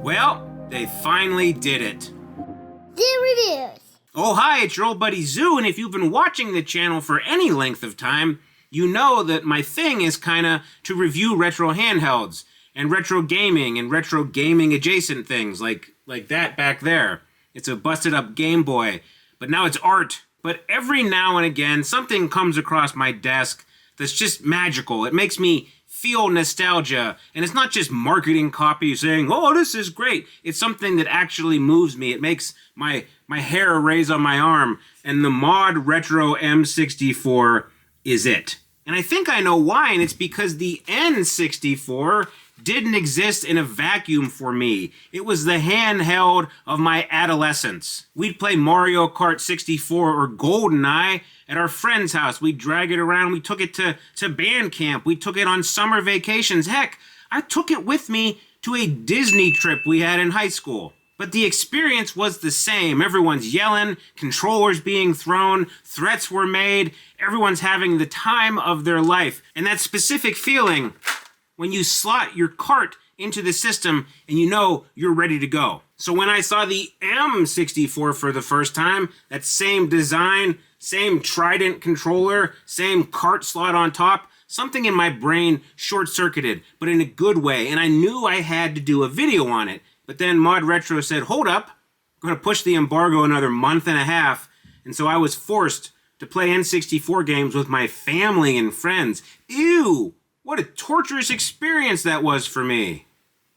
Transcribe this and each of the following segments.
Well, they finally did it. There it is. Oh, hi, it's your old buddy Zoo, and if you've been watching the channel for any length of time, you know that my thing is kinda to review retro handhelds, and retro gaming, and retro gaming adjacent things, like that back there. It's a busted up Game Boy, but now it's art. But every now and again, something comes across my desk that's just magical. It makes me feel nostalgia, and it's not just marketing copy saying, oh, this is great. It's something that actually moves me. It makes my hair raise on my arm, and the ModRetro M64 is it. And I think I know why, and it's because the N64 didn't exist in a vacuum for me. It was the handheld of my adolescence. We'd play Mario Kart 64 or GoldenEye at our friend's house. We'd drag it around. We took it to band camp. We took it on summer vacations. Heck, I took it with me to a Disney trip we had in high school. But the experience was the same. Everyone's yelling, controllers being thrown, threats were made, everyone's having the time of their life. And that specific feeling when you slot your cart into the system and you know you're ready to go. So when I saw the M64 for the first time, that same design, same Trident controller, same cart slot on top, something in my brain short-circuited, but in a good way, and I knew I had to do a video on it. But then ModRetro said, hold up, I'm gonna push the embargo another month and a half, and so I was forced to play N64 games with my family and friends. Ew! What a torturous experience that was for me.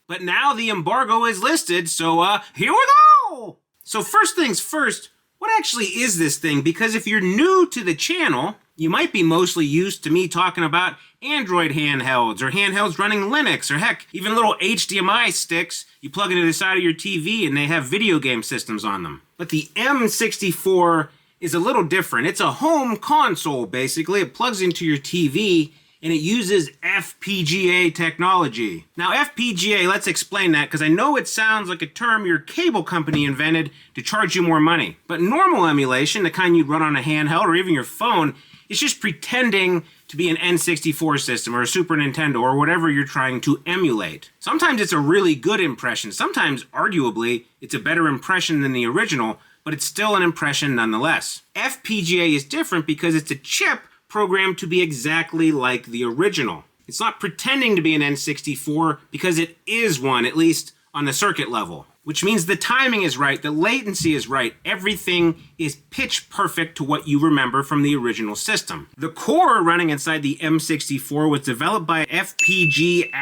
But now the embargo is listed, so here we go! So first things first, what actually is this thing? Because if you're new to the channel, you might be mostly used to me talking about Android handhelds, or handhelds running Linux, or heck, even little HDMI sticks you plug into the side of your TV and they have video game systems on them. But the M64 is a little different. It's a home console, basically. It plugs into your TV, and it uses FPGA technology. Now, FPGA, let's explain that, because I know it sounds like a term your cable company invented to charge you more money. But normal emulation, the kind you'd run on a handheld or even your phone, is just pretending to be an N64 system or a Super Nintendo or whatever you're trying to emulate. Sometimes it's a really good impression. Sometimes, arguably, it's a better impression than the original, but it's still an impression nonetheless. FPGA is different because it's a chip programmed to be exactly like the original. It's not pretending to be an N64 because it is one, at least on the circuit level. Which means the timing is right, the latency is right, everything is pitch perfect to what you remember from the original system. The core running inside the M64 was developed by FPGA-based,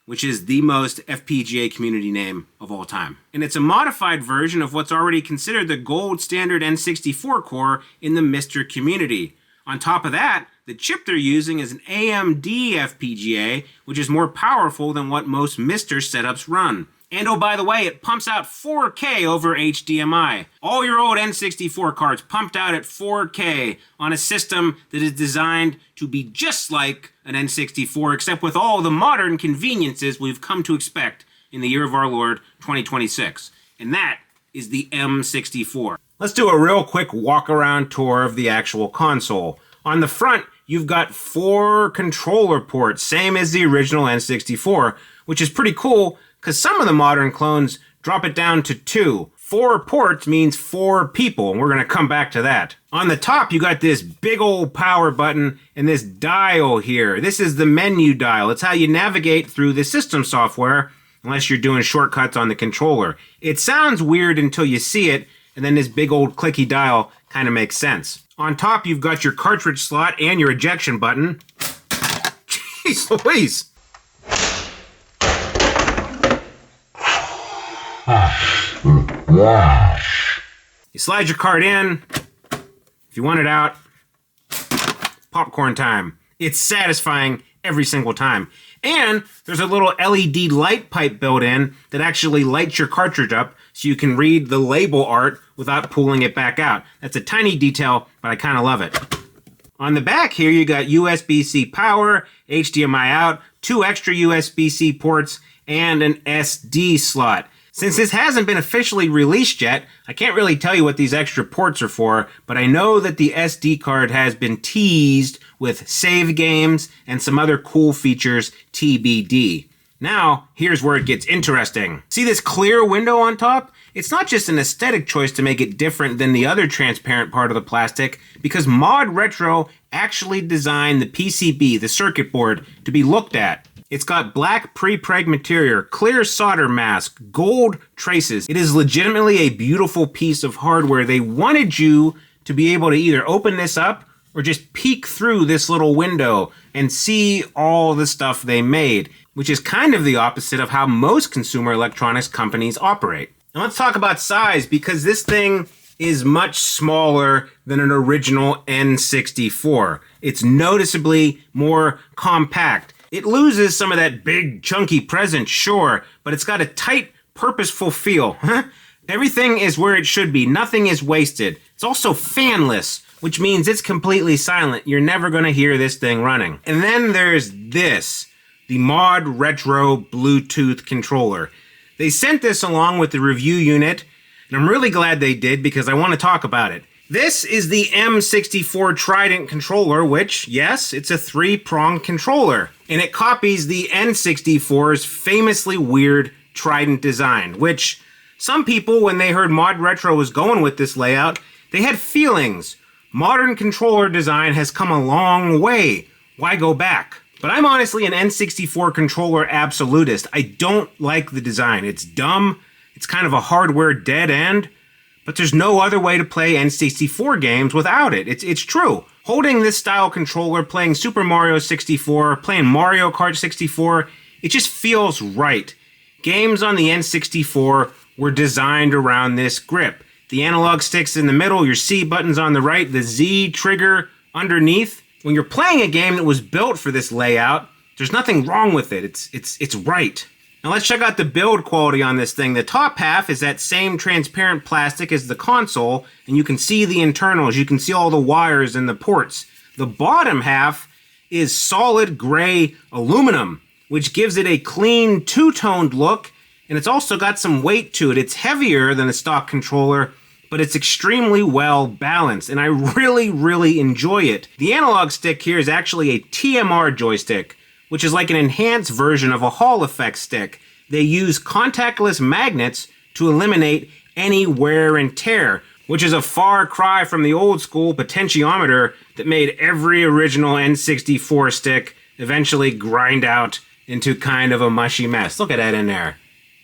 which is the most FPGA community name of all time. And it's a modified version of what's already considered the gold standard N64 core in the MiSTer community. On top of that, the chip they're using is an AMD FPGA, which is more powerful than what most MiSTer setups run. And oh, by the way, it pumps out 4K over HDMI. All your old N64 cards pumped out at 4K on a system that is designed to be just like an N64, except with all the modern conveniences we've come to expect in the year of our Lord, 2026. And that is the M64. Let's do a real quick walk-around tour of the actual console. On the front, you've got 4 controller ports, same as the original N64, which is pretty cool, because some of the modern clones drop it down to 2. 4 ports means 4 people, and we're going to come back to that. On the top, you got this big old power button and this dial here. This is the menu dial. It's how you navigate through the system software, unless you're doing shortcuts on the controller. It sounds weird until you see it, and then this big old clicky dial kind of makes sense. On top, you've got your cartridge slot and your ejection button. Jeez Louise! You slide your card in. If you want it out, popcorn time. It's satisfying every single time. And there's a little LED light pipe built in that actually lights your cartridge up so you can read the label art without pulling it back out. That's a tiny detail, but I kind of love it. On the back here, you got USB-C power, HDMI out, 2 extra USB-C ports, and an SD slot. Since this hasn't been officially released yet, I can't really tell you what these extra ports are for, but I know that the SD card has been teased with save games and some other cool features TBD. Now, here's where it gets interesting. See this clear window on top? It's not just an aesthetic choice to make it different than the other transparent part of the plastic, because ModRetro actually designed the PCB, the circuit board, to be looked at. It's got black pre-preg material, clear solder mask, gold traces. It is legitimately a beautiful piece of hardware. They wanted you to be able to either open this up or just peek through this little window and see all the stuff they made, which is kind of the opposite of how most consumer electronics companies operate. Now let's talk about size, because this thing is much smaller than an original N64. It's noticeably more compact. It loses some of that big, chunky presence, sure, but it's got a tight, purposeful feel. Everything is where it should be. Nothing is wasted. It's also fanless, which means it's completely silent. You're never going to hear this thing running. And then there's this, the ModRetro Bluetooth controller. They sent this along with the review unit, and I'm really glad they did because I want to talk about it. This is the M64 Trident controller, which, yes, it's a 3-pronged controller. And it copies the N64's famously weird Trident design, which some people, when they heard ModRetro was going with this layout, they had feelings. Modern controller design has come a long way. Why go back? But I'm honestly an N64 controller absolutist. I don't like the design. It's dumb. It's kind of a hardware dead end. But there's no other way to play N64 games without it. It's true. Holding this style controller, playing Super Mario 64, playing Mario Kart 64, it just feels right. Games on the N64 were designed around this grip. The analog stick's in the middle, your C button's on the right, the Z trigger underneath. When you're playing a game that was built for this layout, there's nothing wrong with it. It's right. Now let's check out the build quality on this thing. The top half is that same transparent plastic as the console, and you can see the internals. You can see all the wires and the ports. The bottom half is solid gray aluminum, which gives it a clean two-toned look, and it's also got some weight to it. It's heavier than a stock controller, but it's extremely well balanced, and I really, really enjoy it. The analog stick here is actually a TMR joystick, which is like an enhanced version of a Hall effect stick. They use contactless magnets to eliminate any wear and tear, which is a far cry from the old school potentiometer that made every original N64 stick eventually grind out into kind of a mushy mess. Look at that in there.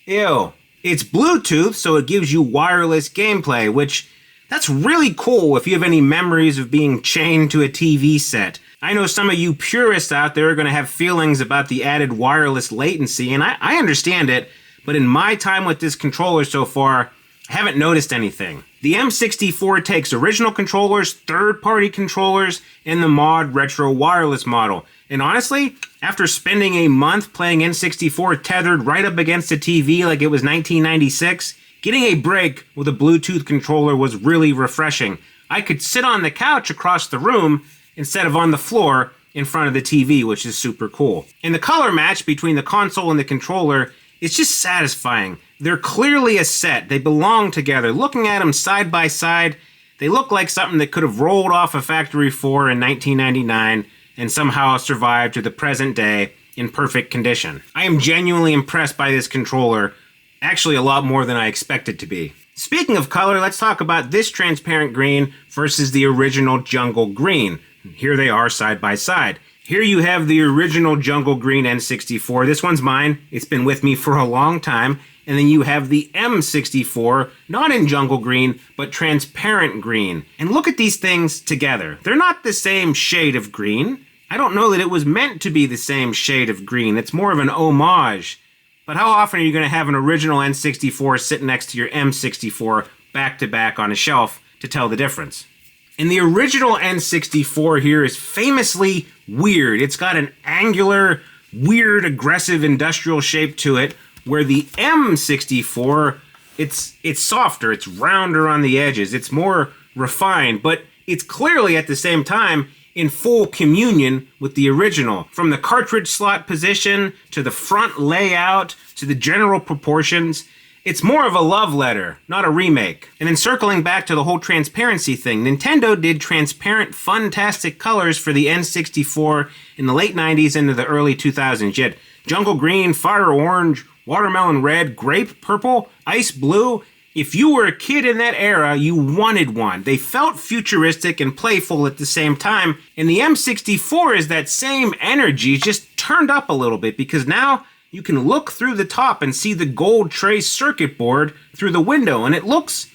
Ew. It's Bluetooth, so it gives you wireless gameplay, which that's really cool if you have any memories of being chained to a TV set. I know some of you purists out there are going to have feelings about the added wireless latency, and I understand it, but in my time with this controller so far, I haven't noticed anything. The M64 takes original controllers, third-party controllers, and the ModRetro wireless model. And honestly, after spending a month playing N64 tethered right up against a TV like it was 1996, getting a break with a Bluetooth controller was really refreshing. I could sit on the couch across the room instead of on the floor in front of the TV, which is super cool. And the color match between the console and the controller is just satisfying. They're clearly a set. They belong together. Looking at them side by side, they look like something that could have rolled off a factory floor in 1999 and somehow survived to the present day in perfect condition. I am genuinely impressed by this controller, actually a lot more than I expected to be. Speaking of color, let's talk about this transparent green versus the original Jungle Green. Here they are side by side. Here you have the original Jungle Green N64. This one's mine. It's been with me for a long time. And then you have the M64, not in Jungle Green, but transparent green. And look at these things together. They're not the same shade of green. I don't know that it was meant to be the same shade of green. It's more of an homage. But how often are you going to have an original N64 sitting next to your M64 back to back on a shelf to tell the difference? And the original N64 here is famously weird. It's got an angular, weird, aggressive industrial shape to it, where the M64, it's softer, it's rounder on the edges, it's more refined, but it's clearly at the same time in full communion with the original. From the cartridge slot position, to the front layout, to the general proportions, it's more of a love letter, not a remake. And then circling back to the whole transparency thing, Nintendo did transparent, fantastic colors for the N64 in the late 90s into the early 2000s, yet Jungle Green, Fire Orange, Watermelon Red, Grape Purple, Ice Blue. If you were a kid in that era, you wanted one. They felt futuristic and playful at the same time, and the M64 is that same energy, just turned up a little bit, because now you can look through the top and see the gold trace circuit board through the window, and it looks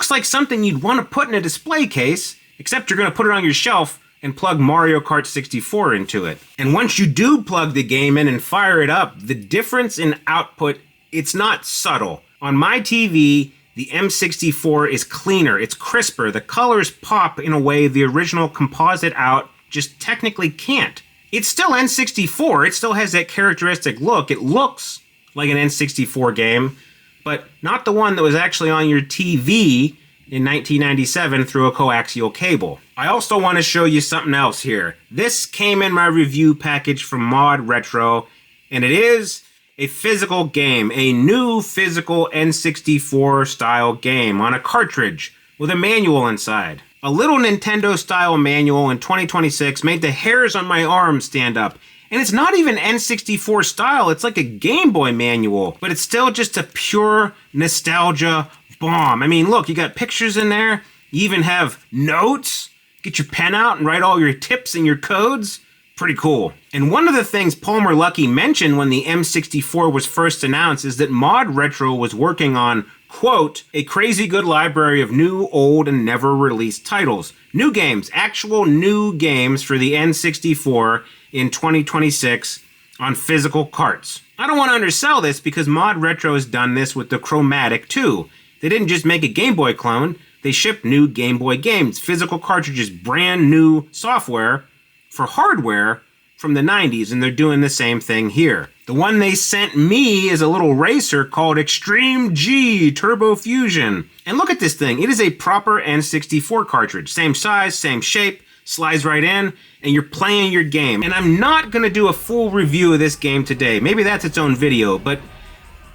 like something you'd want to put in a display case, except you're going to put it on your shelf and plug Mario Kart 64 into it. And once you do plug the game in and fire it up, the difference in output, it's not subtle. On my TV, the M64 is cleaner, it's crisper, the colors pop in a way the original composite out just technically can't. It's still N64, it still has that characteristic look, it looks like an N64 game, but not the one that was actually on your TV in 1997 through a coaxial cable. I also want to show you something else here. This came in my review package from ModRetro, and it is a physical game, a new physical N64 style game on a cartridge with a manual inside. A little Nintendo style manual in 2026 made the hairs on my arms stand up. And it's not even N64 style, it's like a Game Boy manual, but it's still just a pure nostalgia bomb. I mean, look, you got pictures in there, you even have notes. Get your pen out and write all your tips and your codes. Pretty cool. And one of the things Palmer Luckey mentioned when the M64 was first announced is that ModRetro was working on, quote, a crazy good library of new, old, and never released titles. New games, actual new games for the N64 in 2026 on physical carts. I don't want to undersell this because ModRetro has done this with the Chromatic too. They didn't just make a Game Boy clone, they shipped new Game Boy games, physical cartridges, brand new software for hardware from the 90s, and they're doing the same thing here. The one they sent me is a little racer called Extreme G Turbo Fusion. And look at this thing, it is a proper N64 cartridge. Same size, same shape, slides right in, and you're playing your game. And I'm not going to do a full review of this game today. Maybe that's its own video, but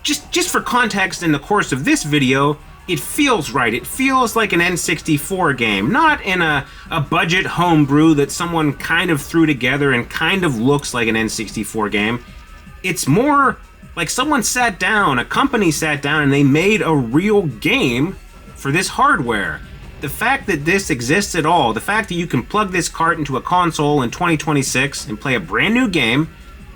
just for context in the course of this video, it feels right. It feels like an N64 game, not in a budget homebrew that someone kind of threw together and kind of looks like an N64 game. It's more like someone sat down, a company sat down, and they made a real game for this hardware. The fact that this exists at all, the fact that you can plug this cart into a console in 2026 and play a brand new game,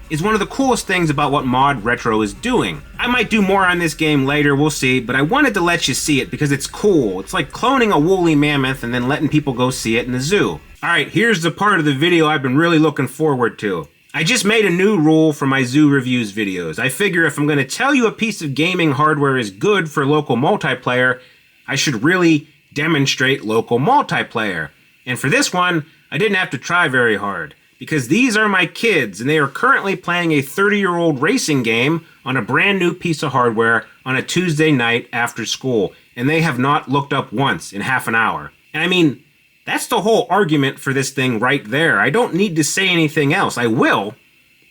is one of the coolest things about what ModRetro is doing. I might do more on this game later, we'll see, but I wanted to let you see it because it's cool. It's like cloning a woolly mammoth and then letting people go see it in the zoo. Alright, here's the part of the video I've been really looking forward to. I just made a new rule for my zoo reviews videos. I figure if I'm going to tell you a piece of gaming hardware is good for local multiplayer, I should really demonstrate local multiplayer. And for this one, I didn't have to try very hard, because these are my kids, and they are currently playing a 30-year-old racing game on a brand new piece of hardware on a Tuesday night after school, and they have not looked up once in half an hour. And I mean, that's the whole argument for this thing right there. I don't need to say anything else. I will,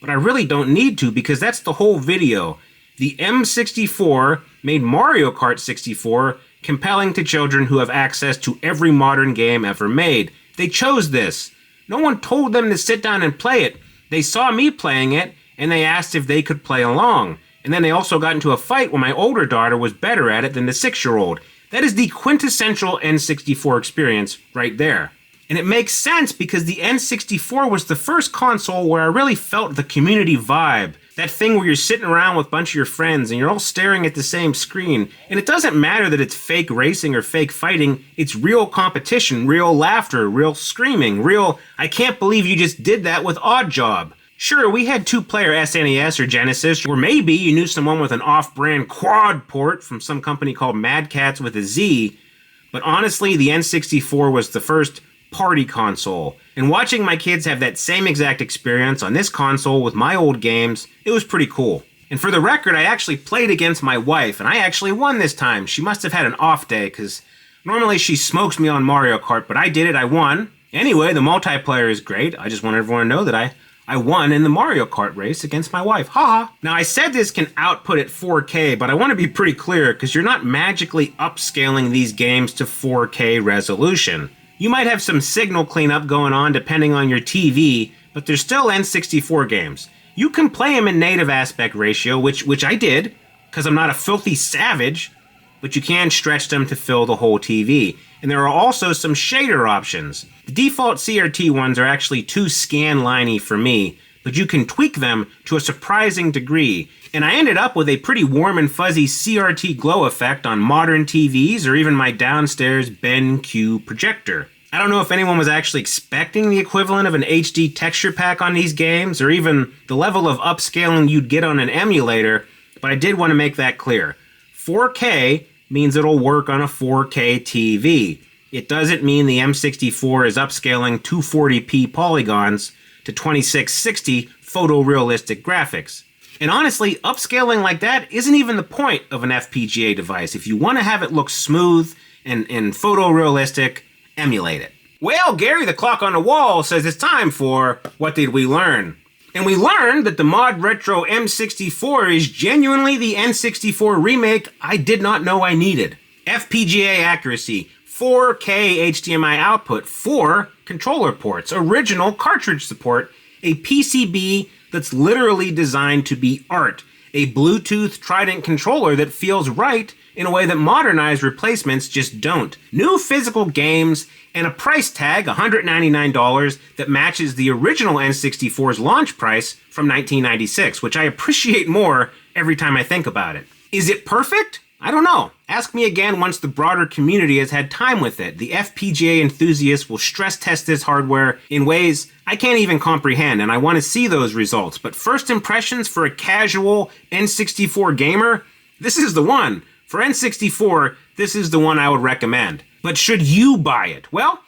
but I really don't need to, because that's the whole video. The M64 made Mario Kart 64 compelling to children who have access to every modern game ever made. They chose this. No one told them to sit down and play it. They saw me playing it, and they asked if they could play along. And then they also got into a fight when my older daughter was better at it than the 6-year-old. That is the quintessential N64 experience right there. And it makes sense because the N64 was the first console where I really felt the community vibe. That thing where you're sitting around with a bunch of your friends and you're all staring at the same screen. And it doesn't matter that it's fake racing or fake fighting. It's real competition, real laughter, real screaming, real, I can't believe you just did that with Odd Job. Sure, we had 2-player SNES or Genesis, or maybe you knew someone with an off-brand quad port from some company called Mad Catz with a Z. But honestly, the N64 was the first party console. And watching my kids have that same exact experience on this console with my old games, it was pretty cool. And for the record, I actually played against my wife, and I actually won this time. She must have had an off day, because normally she smokes me on Mario Kart, but I did it, I won. Anyway, the multiplayer is great. I just want everyone to know that I won in the Mario Kart race against my wife. Haha. Now, I said this can output at 4K, but I want to be pretty clear, because you're not magically upscaling these games to 4K resolution. You might have some signal cleanup going on depending on your TV, but they're still N64 games. You can play them in native aspect ratio, which I did, because I'm not a filthy savage, but you can stretch them to fill the whole TV. And there are also some shader options. The default CRT ones are actually too scan-liney for me, but you can tweak them to a surprising degree. And I ended up with a pretty warm and fuzzy CRT glow effect on modern TVs or even my downstairs BenQ projector. I don't know if anyone was actually expecting the equivalent of an HD texture pack on these games or even the level of upscaling you'd get on an emulator, but I did want to make that clear. 4K means it'll work on a 4K TV. It doesn't mean the M64 is upscaling 240p polygons to 2660 photorealistic graphics. And honestly, upscaling like that isn't even the point of an FPGA device. If you want to have it look smooth and photorealistic, emulate it. Well, Gary, the clock on the wall says it's time for What Did We Learn? And we learned that the ModRetro M64 is genuinely the N64 remake I did not know I needed. FPGA accuracy, 4K HDMI output, 4 controller ports, original cartridge support, a PCB that's literally designed to be art, a Bluetooth Trident controller that feels right in a way that modernized replacements just don't, new physical games, and a price tag, $199, that matches the original N64's launch price from 1996, which I appreciate more every time I think about it. Is it perfect? I don't know. Ask me again once the broader community has had time with it. The FPGA enthusiasts will stress test this hardware in ways I can't even comprehend, and I want to see those results. But first impressions for a casual N64 gamer, this is the one. For N64, this is the one I would recommend. But should you buy it? Well,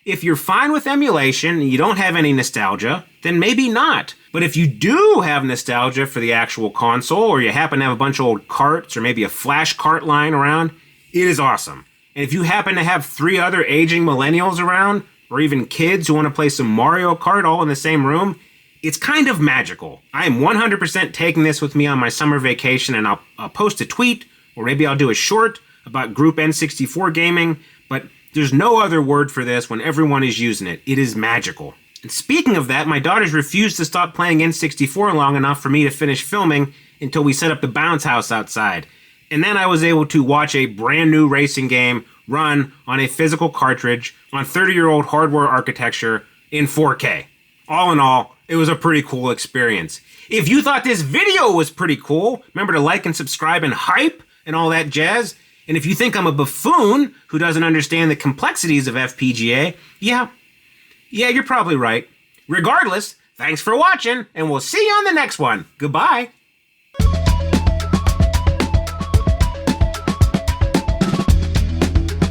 if you're fine with emulation and you don't have any nostalgia, then maybe not. But if you do have nostalgia for the actual console, or you happen to have a bunch of old carts or maybe a flash cart lying around, it is awesome. And if you happen to have 3 other aging millennials around, or even kids who want to play some Mario Kart all in the same room, it's kind of magical. I am 100% taking this with me on my summer vacation, and I'll post a tweet, or maybe I'll do a short about group N64 gaming, but there's no other word for this when everyone is using it. It is magical. And speaking of that, my daughters refused to stop playing N64 long enough for me to finish filming until we set up the bounce house outside. And then I was able to watch a brand new racing game run on a physical cartridge on 30-year-old hardware architecture in 4K. All in all, it was a pretty cool experience. If you thought this video was pretty cool, remember to like and subscribe and hype and all that jazz. And if you think I'm a buffoon who doesn't understand the complexities of FPGA, yeah, you're probably right. Regardless, thanks for watching, and we'll see you on the next one. Goodbye.